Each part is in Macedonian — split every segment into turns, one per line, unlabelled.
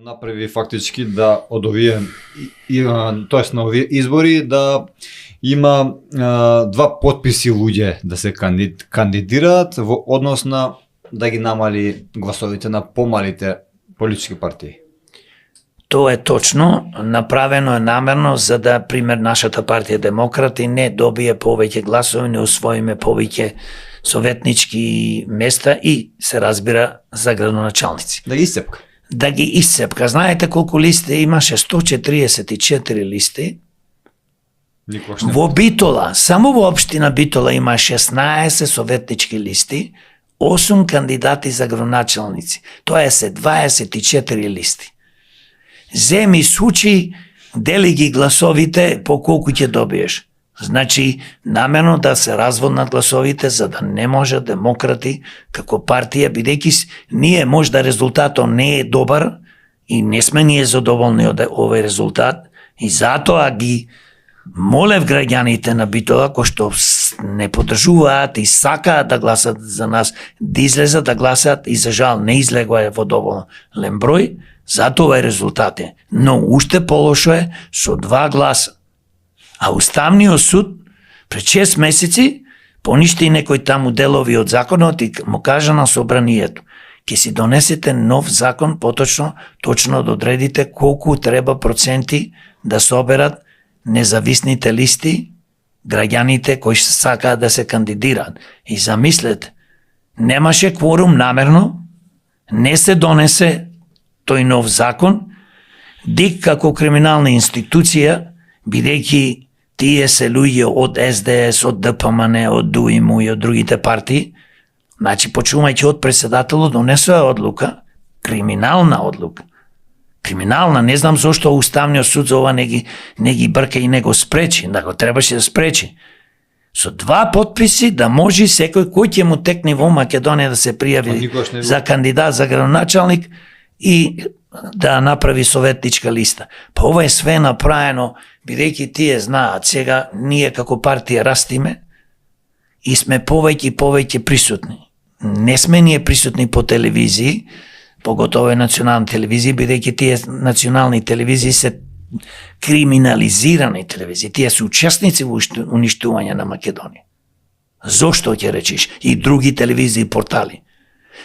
направи фактички да од овие тоест на овие избори да има два потписи луѓе да се кандидираат во однос на да ги намали гласовите на помалите политички партии.
Тоа е точно, направено е намерно за да, пример, нашата партија Демократи не добие повеќе гласови, не усвоиме повеќе советнички места и се разбира за градоначалници.
Да ги исцепка.
Да ги исцепка. Знаете колку листи имаше? 144 листи. Во Битола, само во општина Битола има 16 советнички листи, 8 кандидати за градоначалници. Тоа се 24 листи. Земи сучи, дели ги гласовите по колку ќе добиеш. Значи, намерно да се разводнат гласовите за да не може Демократи како партија, бидејќи ние можда резултатот не е добар и не сме ние задоволни од овој резултат и затоа ги молев граѓаните на Битола кои што не поддржуваат и сакаат да гласат за нас, да излезат да гласат и за жал не излегува во доволен број, затоа е резултат е. Но уште полошо е со 2 гласа. А Уставниот суд пред 6 месеци поништи некои таму делови од законот и му кажа на собранието: ќе си донесете нов закон, точно да одредите колку треба проценти да соберат независните листи, граѓаните кои сакаат да се кандидираат. И замислете, немаше кворум намерно, не се донесе тој нов закон, ДИК како криминална институција, бидејќи тие се луѓе од СДС, од ДПМН, од ДУИМУ и од другите партии, значи почнувајќи од председателот донесува одлука, криминална одлука. Криминална, не знам зошто Уставниот суд за ова не ги брка и не го спречи, да го требаше да спречи. Со 2 потписи да може секој кој ќе му текне во Македонија да се пријави за кандидат за градоначалник и да направи советничка листа. Па ова е све направено, бидејќи тие знаат сега ние како партија растиме и сме повеќе присутни. Не сме ние присутни по телевизии, поготово е национални телевизии, бидејќи тие национални телевизии се криминализирани телевизии. Тие се учесници во уништување на Македонија. Зошто ќе речиш? И други телевизии и портали.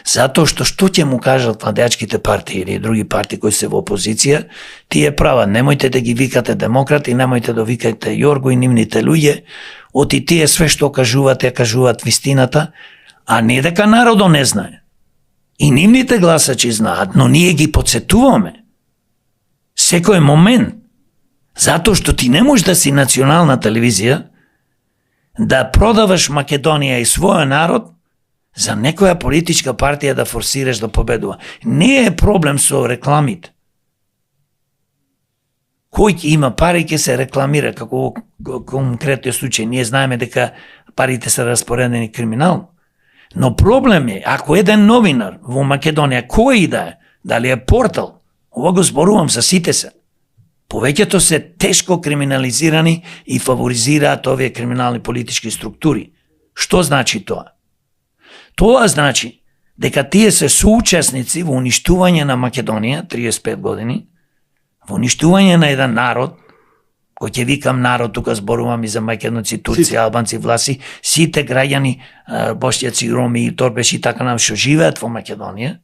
Затоа што ќе му кажат младечките партии или други партии кои се во опозиција, тие прават. Немојте да ги викате демократи, немојте да викате Јорго и нивните луѓе, оти тие све што кажуваат вистината, а не дека народот не знае. И нивните гласачи знаат, но ние ги подсетуваме. Секој момент. Затоа што ти не можеш да си национална телевизија, да продаваш Македонија и својот народ, за некоја политичка партија да форсираш да победува. Не е проблем со рекламите. Кој има пари ќе се рекламира, како во конкретниот случај. Ние знаеме дека парите се распоредени криминално. Но проблем е, ако еден новинар во Македонија, кој и да е, дали е портал, ова го зборувам за сите се, повеќето се тешко криминализирани и фаворизираат овие криминални политички структури. Што значи тоа? Тоа значи дека тие се соучесници во уништување на Македонија 35 години, во уништување на еден народ, кој ќе викам народ, тука зборувам и за македонци, турци, албанци, власи, сите граѓани, бошјаци, роми, торбеши и така што живеат во Македонија.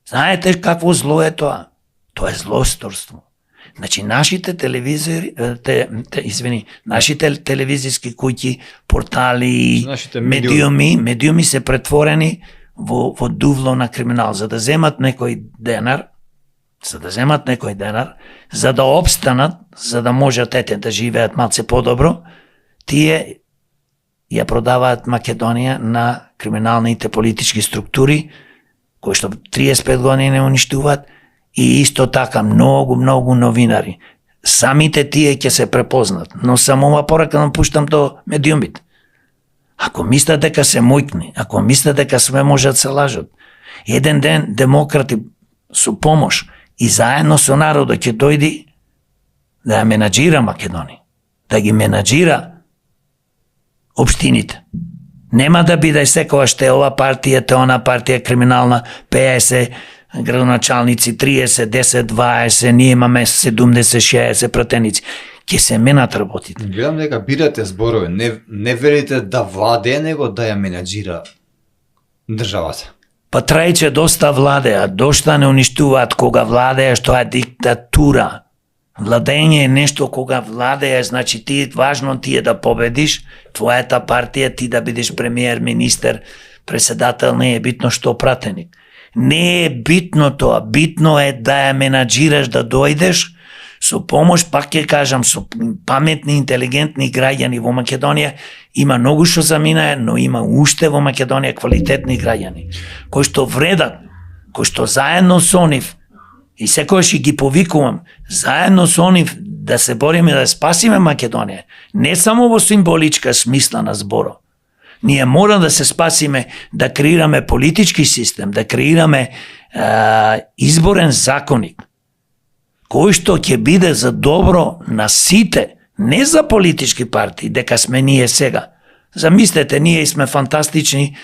Знаете какво зло е тоа? Тоа е злосторство. Значи, нашите нашите телевизиски куќи, портали, медиуми се претворени во дувло на криминал, за да земат некој денар, за да обстанат, за да можат ете да живеат малце подобро, тие ја продаваат Македонија на криминалните политички структури, кои што 35 години не уништуваат, и исто така многу новинари. Самите тие ќе се препознат, но само ова порака да пуштам до медиумите. Ако мислат дека се мојкни, ако мислат дека све можат се лажат, еден ден демократи со помош и заедно со народот ќе дојди да ја менаџира Македонија, да ги менаџира општините. Нема да биде секогаш те ова партија, те она партија криминална, ПС, градоначалници 30, 10, 20, ние имаме 70, 60 пратеници. Ќе се менат работите.
Гледам дека бирате зборови, не верите да владее, него да ја менаџира државата.
Па трајче доста владеа, дошта не уништуваат кога владееш, тоа е диктатура. Владење е нешто кога владееш, значи важно ти е да победиш, твојата партија, ти да бидеш премиер, министер, председател, не е битно што пратеник. Не е битно тоа, битно е да ја менаџираш, да дојдеш, со помош, пак ќе кажам, со паметни, интелигентни граѓани во Македонија, има многу што заминае, но има уште во Македонија квалитетни граѓани, кои што вредат, кои што заедно со нив, и секојаш ги повикувам, заедно со нив да се бориме да спасиме Македонија, не само во символичка смисла на зборот. Ние мора да се спасиме, да креираме политички систем, да креираме изборен законник, кој што ќе биде за добро на сите, не за политички партии, дека сме ние сега. Замислете, ние сме фантастични,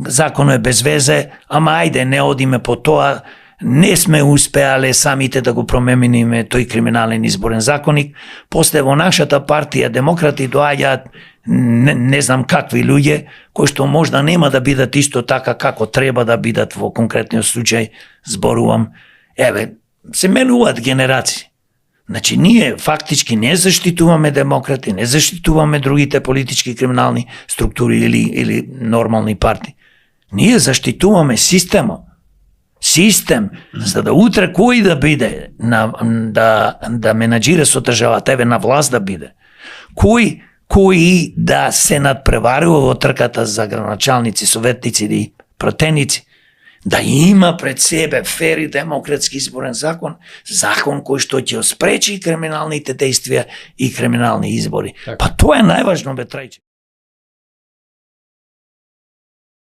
законот е без везе, ама ајде, не одиме по тоа, не сме успеале самите да го промениме тој криминален изборен законник. После во нашата партија демократи доаѓаат не знам какви луѓе, кои што можда нема да бидат исто така како треба да бидат во конкретниот случај, зборувам. Се менуваат генерации. Значи, ние фактички не заштитуваме демократи, не заштитуваме другите политички криминални структури или нормални партии. Ние заштитуваме системот. Систем, за да утре кој да биде, да менаџира со државата, на власт да биде. Кој да се надпреварува во трката за градоначалници, советници и пратеници, да има пред себе фер и демократски изборен закон кој што ќе спречи криминалните действија и криминални избори. Па тоа е најважно, бе, трајче.